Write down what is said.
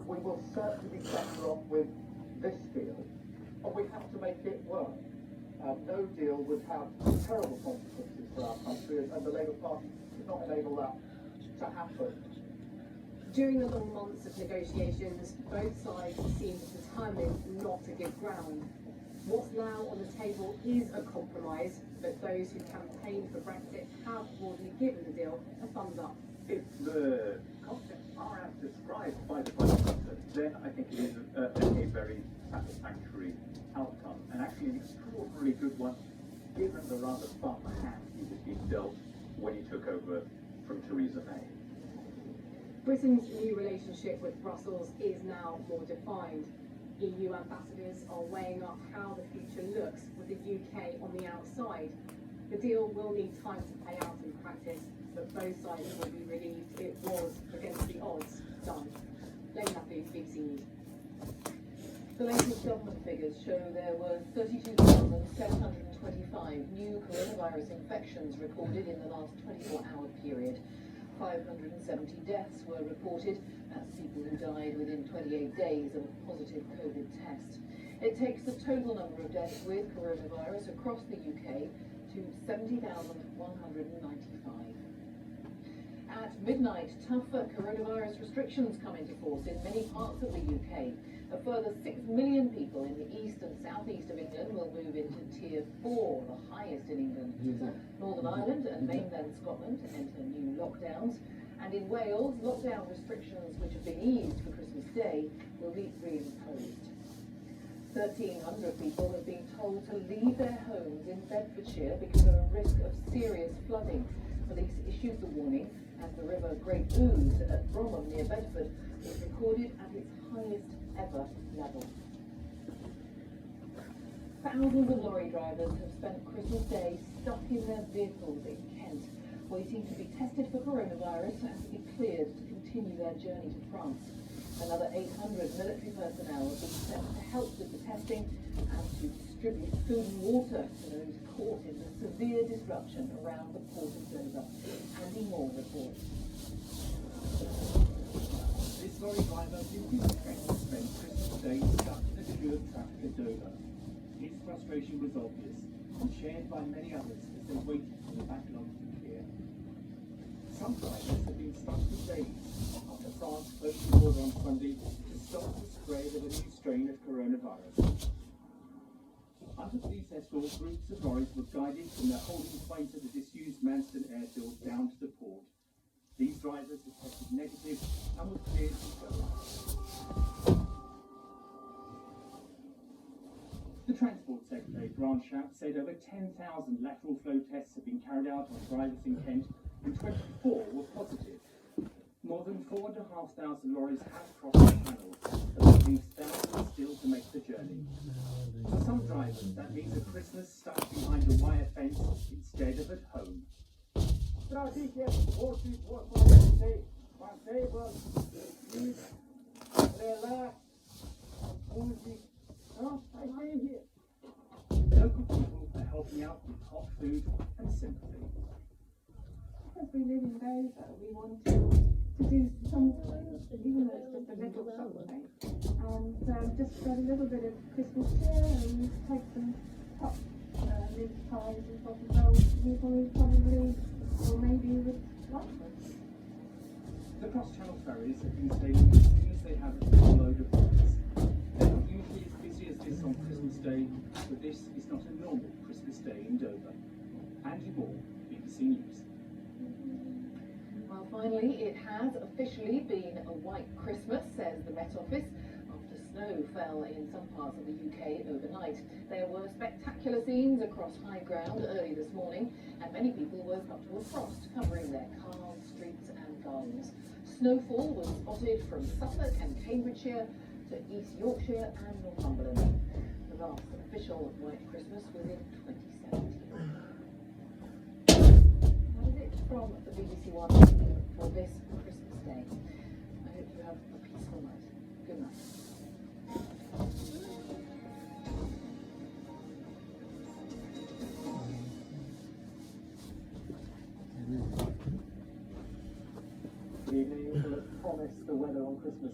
we will certainly be better off with this deal, and we have to make it work. No deal would have terrible consequences for our country, and the Labour Party did not enable that to happen. During the long months of negotiations, both sides seemed determined not to give ground. What's now on the table is a compromise, but those who campaigned for Brexit have broadly given the deal a thumbs up. If the concepts are as described by the Prime Minister, then I think it is a very satisfactory outcome, and actually an extraordinarily good one, given the rather bum hand he was being dealt when he took over from Theresa May. Britain's new relationship with Brussels is now more defined. EU ambassadors are weighing up how the future looks with the UK on the outside. The deal will need time to play out in practice, but both sides will be relieved it was, against the odds, done. Lane Matthews, BBC News. The latest government figures show there were 32,725 new coronavirus infections recorded in the last 24-hour period. 570 deaths were reported. That's people who died within 28 days of a positive COVID test. It takes the total number of deaths with coronavirus across the UK to 70,195. At midnight, tougher coronavirus restrictions come into force in many parts of the UK. A further 6 million people in the east and southeast of England will move into Tier 4, the highest in England. Northern Ireland and mainland Scotland enter new lockdowns. And in Wales, lockdown restrictions which have been eased for Christmas Day will be reimposed. 1,300 people have been told to leave their homes in Bedfordshire because of a risk of serious flooding. Police issued the warning as the River Great Ouse at Bromham near Bedford was recorded at its highest ever level. Thousands of lorry drivers have spent Christmas Day stuck in their vehicles in Kent, waiting to be tested for coronavirus and to be cleared to continue their journey to France. Another 800 military personnel have been sent to help with the testing and to distribute food and water to those caught in the severe disruption around the port of Dover. Andy Moore reports. This lorry driver didn't expect to spend Christmas Day stuck in the queue of traffic at Dover. His frustration was obvious and shared by many others as they waited for the backlog to clear. Some drivers have been stuck for days after France closed the border on Sunday to stop the spread of a new strain of coronavirus. Under police escort, groups of lorries were guided from their holding point at the disused Manston airfield down to the port. These drivers had tested negative and were cleared to go. The Transport Secretary, Grant Shapps, said over 10,000 lateral flow tests have been carried out on drivers in Kent, and 24 were positive. More than 4,500 lorries have crossed the channel, but there leaves thousands still to make the journey. For some drivers, that means a Christmas stuck behind a wire fence instead of at home. Local people are helping out with hot food and sympathy. As we live in Dover, we want to do something, even though it's just a little something, and just spread a little bit of Christmas cheer and take some hot mince pies and sausage rolls to people who probably, or maybe would like them. The cross-channel ferries have been sailing as soon as they have a full load of goods. They're not usually as busy as this on Christmas Day, but this is not a normal Christmas Day in Dover. Andy Moore, BBC News. Well, finally, it has officially been a white Christmas, says the Met Office, after snow fell in some parts of the UK overnight. There were spectacular scenes across high ground early this morning, and many people woke up to a frost covering their cars, streets and gardens. Snowfall was spotted from Suffolk and Cambridgeshire to East Yorkshire and Northumberland. The last official white Christmas was in 2017. That is it from the BBC One for this Christmas Day. I hope you have a peaceful night. Good night. Good evening. Let's promise the weather on Christmas